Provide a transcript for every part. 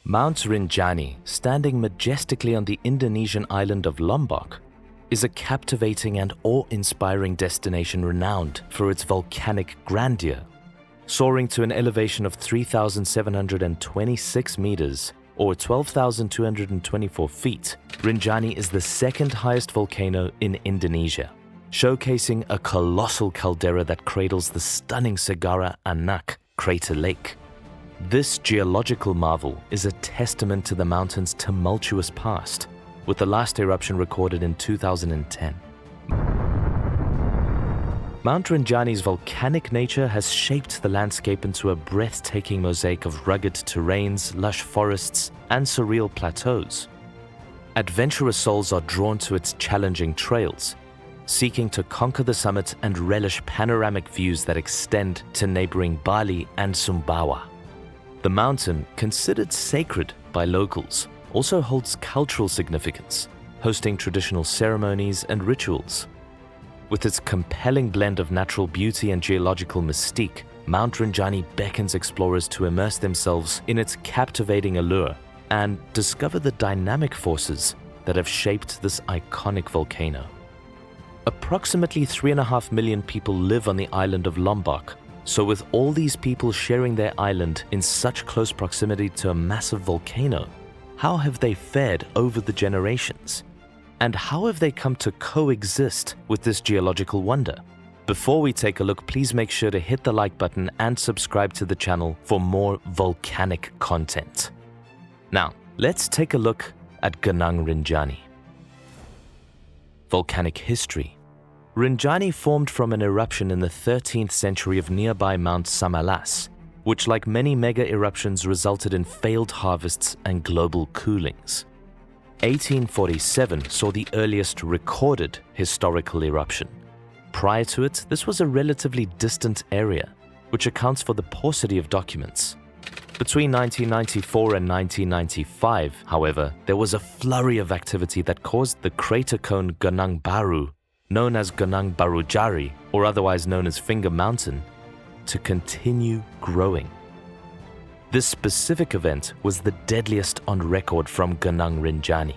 Mount Rinjani, standing majestically on the Indonesian island of Lombok, is a captivating and awe-inspiring destination renowned for its volcanic grandeur. Soaring to an elevation of 3,726 meters, or 12,224 feet, Rinjani is the second highest volcano in Indonesia, showcasing a colossal caldera that cradles the stunning Segara Anak crater lake. This geological marvel is a testament to the mountain's tumultuous past, with the last eruption recorded in 2010. Mount Rinjani's volcanic nature has shaped the landscape into a breathtaking mosaic of rugged terrains, lush forests, and surreal plateaus. Adventurous souls are drawn to its challenging trails, seeking to conquer the summit and relish panoramic views that extend to neighboring Bali and Sumbawa. The mountain, considered sacred by locals, also holds cultural significance, hosting traditional ceremonies and rituals. With its compelling blend of natural beauty and geological mystique, Mount Rinjani beckons explorers to immerse themselves in its captivating allure and discover the dynamic forces that have shaped this iconic volcano. Approximately 3.5 million people live on the island of Lombok, so with all these people sharing their island in such close proximity to a massive volcano, how have they fared over the generations? And how have they come to coexist with this geological wonder? Before we take a look, please make sure to hit the like button and subscribe to the channel for more volcanic content. Now, let's take a look at Gunung Rinjani. Volcanic history. Rinjani formed from an eruption in the 13th century of nearby Mount Samalas, which like many mega eruptions resulted in failed harvests and global coolings. 1847 saw the earliest recorded historical eruption. Prior to it, this was a relatively distant area, which accounts for the paucity of documents. Between 1994 and 1995, however, there was a flurry of activity that caused the crater cone Gunung Baru, known as Gunung Barujari, or otherwise known as Finger Mountain, to continue growing. This specific event was the deadliest on record from Gunung Rinjani.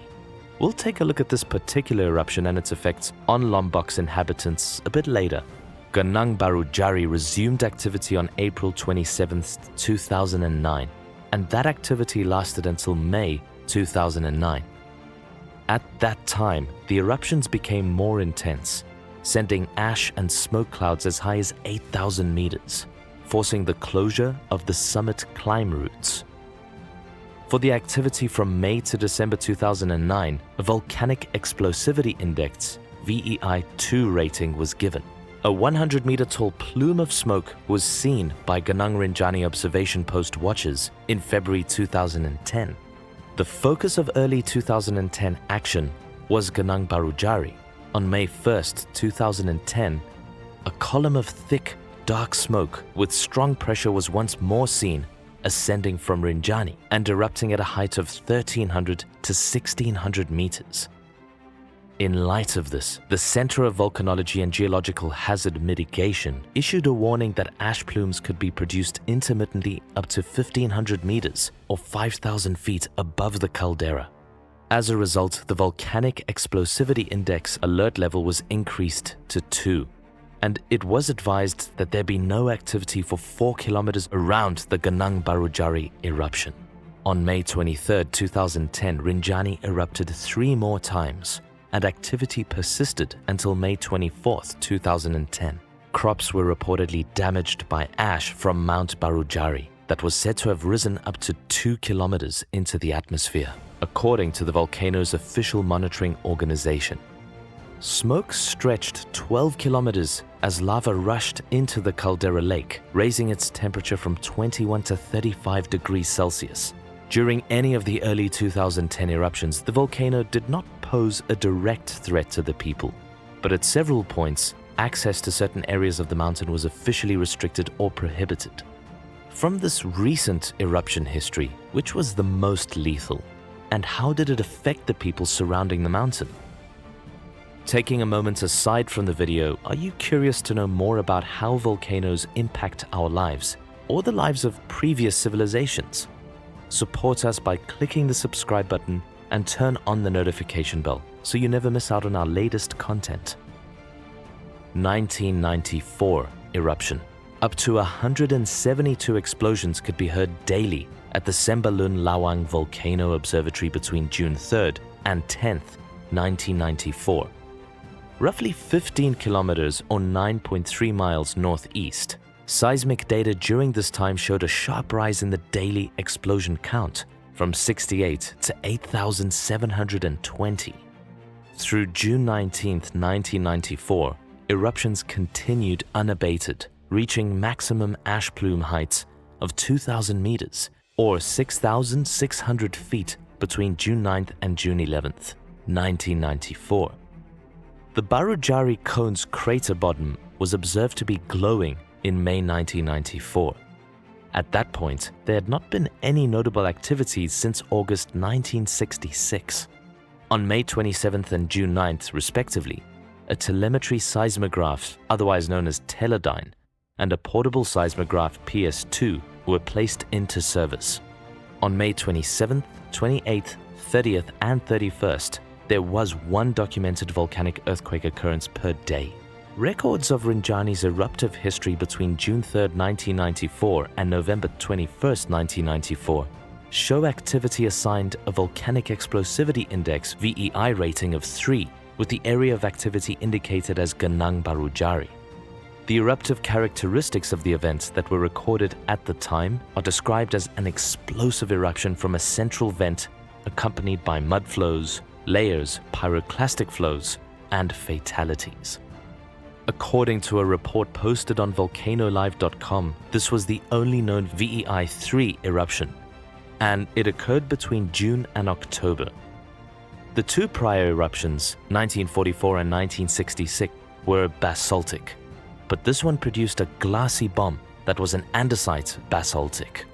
We'll take a look at this particular eruption and its effects on Lombok's inhabitants a bit later. Gunung Barujari resumed activity on April 27, 2009, and that activity lasted until May 2009. At that time, the eruptions became more intense, sending ash and smoke clouds as high as 8,000 meters. Forcing the closure of the summit climb routes. For the activity from May to December 2009, a volcanic explosivity index (VEI2) rating was given. A 100-meter tall plume of smoke was seen by Gunung Rinjani observation post watchers in February 2010. The focus of early 2010 action was Gunung Barujari. On May 1, 2010, a column of thick, dark smoke with strong pressure was once more seen ascending from Rinjani and erupting at a height of 1,300 to 1,600 meters. In light of this, the Center of Volcanology and Geological Hazard Mitigation issued a warning that ash plumes could be produced intermittently up to 1,500 meters or 5,000 feet above the caldera. As a result, the Volcanic Explosivity Index alert level was increased to 2. And it was advised that there be no activity for 4 kilometers around the Gunung Barujari eruption. On May 23, 2010, Rinjani erupted 3 more times, and activity persisted until May 24, 2010. Crops were reportedly damaged by ash from Mount Barujari that was said to have risen up to 2 kilometers into the atmosphere, according to the volcano's official monitoring organization. Smoke stretched 12 kilometers as lava rushed into the caldera lake, raising its temperature from 21 to 35 degrees Celsius. During any of the early 2010 eruptions, the volcano did not pose a direct threat to the people, but at several points, access to certain areas of the mountain was officially restricted or prohibited. From this recent eruption history, which was the most lethal, and how did it affect the people surrounding the mountain? Taking a moment aside from the video, are you curious to know more about how volcanoes impact our lives or the lives of previous civilizations? Support us by clicking the subscribe button and turn on the notification bell so you never miss out on our latest content. 1994 eruption. Up to 172 explosions could be heard daily at the Sembalun Lawang Volcano Observatory between June 3rd and 10th, 1994. Roughly 15 kilometers or 9.3 miles northeast, seismic data during this time showed a sharp rise in the daily explosion count from 68 to 8,720. Through June 19, 1994, eruptions continued unabated, reaching maximum ash plume heights of 2,000 meters or 6,600 feet between June 9th and June 11th, 1994. The Barujari Cone's crater bottom was observed to be glowing in May 1994. At that point, there had not been any notable activities since August 1966. On May 27th and June 9th, respectively, a telemetry seismograph, otherwise known as Teledyne, and a portable seismograph PS2 were placed into service. On May 27th, 28th, 30th, and 31st, there was one documented volcanic earthquake occurrence per day. Records of Rinjani's eruptive history between June 3, 1994 and November 21, 1994 show activity assigned a volcanic explosivity index VEI rating of 3, with the area of activity indicated as Ganang Barujari. The eruptive characteristics of the events that were recorded at the time are described as an explosive eruption from a central vent accompanied by mud flows, layers, pyroclastic flows, and fatalities. According to a report posted on volcanolive.com, this was the only known VEI-3 eruption, and it occurred between June and October. The two prior eruptions, 1944 and 1966, were basaltic, but this one produced a glassy bomb that was an andesite basaltic.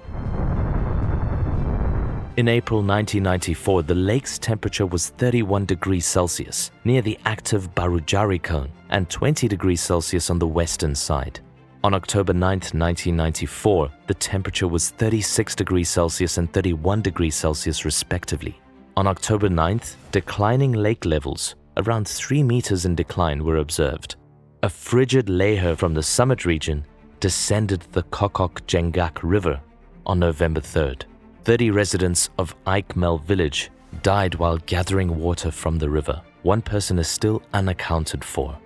In April 1994, the lake's temperature was 31 degrees Celsius near the active Barujari Cone and 20 degrees Celsius on the western side. On October 9, 1994, the temperature was 36 degrees Celsius and 31 degrees Celsius respectively. On October 9th, declining lake levels, around 3 meters in decline, were observed. A frigid lahar from the summit region descended the Kokok Jengak River on November 3rd. 30 residents of Aikmel village died while gathering water from the river. One person is still unaccounted for.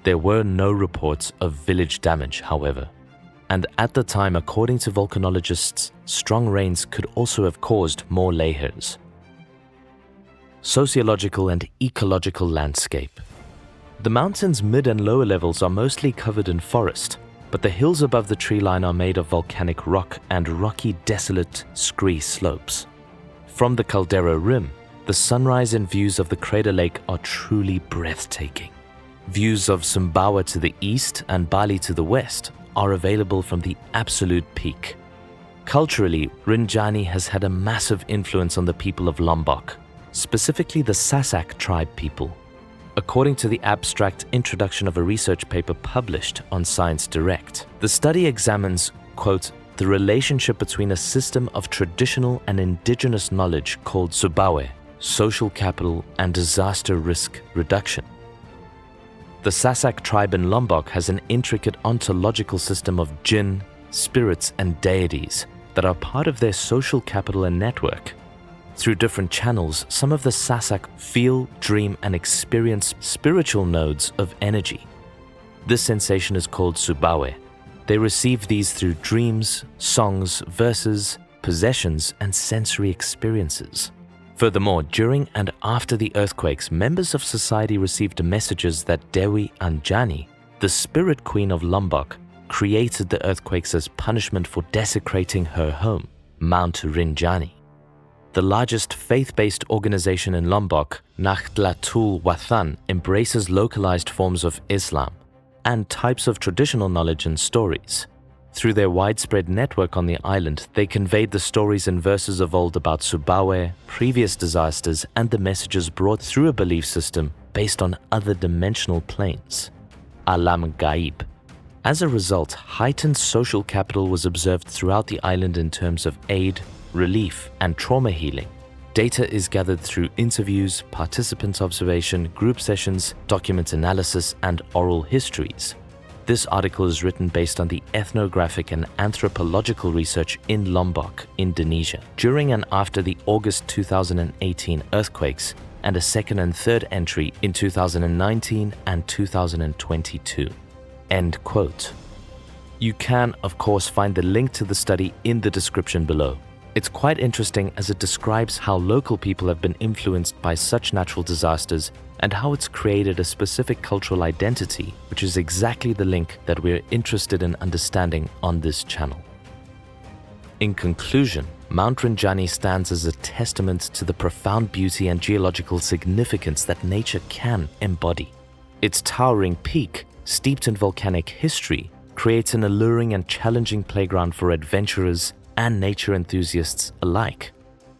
There were no reports of village damage, however. And at the time, according to volcanologists, strong rains could also have caused more lahars. Sociological and ecological landscape. The mountain's mid and lower levels are mostly covered in forest, but the hills above the tree line are made of volcanic rock and rocky, desolate, scree slopes. From the caldera rim, the sunrise and views of the crater lake are truly breathtaking. Views of Sumbawa to the east and Bali to the west are available from the absolute peak. Culturally, Rinjani has had a massive influence on the people of Lombok, specifically the Sasak tribe people. According to the abstract introduction of a research paper published on Science Direct, the study examines, quote, the relationship between a system of traditional and indigenous knowledge called Subawe, social capital, and disaster risk reduction. The Sasak tribe in Lombok has an intricate ontological system of jinn, spirits, and deities that are part of their social capital and network. Through different channels, some of the Sasak feel, dream, and experience spiritual nodes of energy. This sensation is called Subawe. They receive these through dreams, songs, verses, possessions, and sensory experiences. Furthermore, during and after the earthquakes, members of society received messages that Dewi Anjani, the spirit queen of Lombok, created the earthquakes as punishment for desecrating her home, Mount Rinjani. The largest faith-based organization in Lombok, Nahdlatul Wathan, embraces localized forms of Islam and types of traditional knowledge and stories. Through their widespread network on the island, they conveyed the stories and verses of old about Subawe, previous disasters, and the messages brought through a belief system based on other dimensional planes, Alam Gaib. As a result, heightened social capital was observed throughout the island in terms of aid, relief, and trauma healing. Data is gathered through interviews, participant observation, group sessions, document analysis, and oral histories. This article is written based on the ethnographic and anthropological research in Lombok, Indonesia, during and after the August 2018 earthquakes, and a second and third entry in 2019 and 2022. End quote. You can, of course, find the link to the study in the description below. It's quite interesting as it describes how local people have been influenced by such natural disasters and how it's created a specific cultural identity, which is exactly the link that we're interested in understanding on this channel. In conclusion, Mount Rinjani stands as a testament to the profound beauty and geological significance that nature can embody. Its towering peak, steeped in volcanic history, creates an alluring and challenging playground for adventurers and nature enthusiasts alike.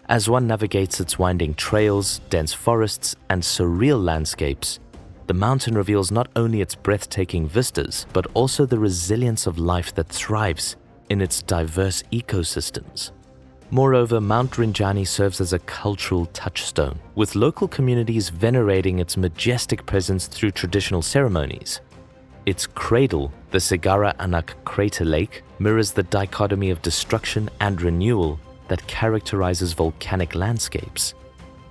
As one navigates its winding trails, dense forests, and surreal landscapes, the mountain reveals not only its breathtaking vistas, but also the resilience of life that thrives in its diverse ecosystems. Moreover, Mount Rinjani serves as a cultural touchstone, with local communities venerating its majestic presence through traditional ceremonies. Its cradle, the Segara Anak crater lake, mirrors the dichotomy of destruction and renewal that characterizes volcanic landscapes.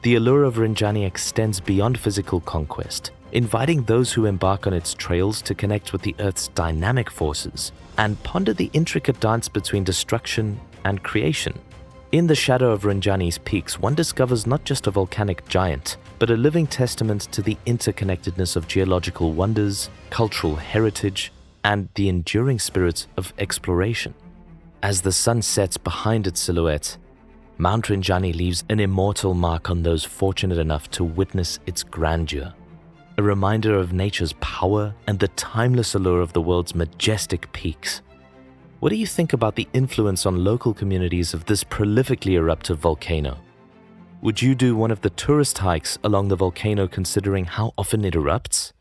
The allure of Rinjani extends beyond physical conquest, inviting those who embark on its trails to connect with the Earth's dynamic forces and ponder the intricate dance between destruction and creation. In the shadow of Rinjani's peaks, one discovers not just a volcanic giant, but a living testament to the interconnectedness of geological wonders, cultural heritage, and the enduring spirit of exploration. As the sun sets behind its silhouette, Mount Rinjani leaves an immortal mark on those fortunate enough to witness its grandeur, a reminder of nature's power and the timeless allure of the world's majestic peaks. What do you think about the influence on local communities of this prolifically eruptive volcano? Would you do one of the tourist hikes along the volcano considering how often it erupts?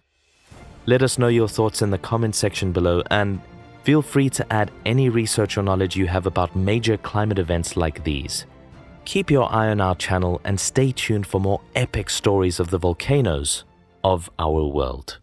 Let us know your thoughts in the comment section below, and feel free to add any research or knowledge you have about major climate events like these. Keep your eye on our channel and stay tuned for more epic stories of the volcanoes of our world.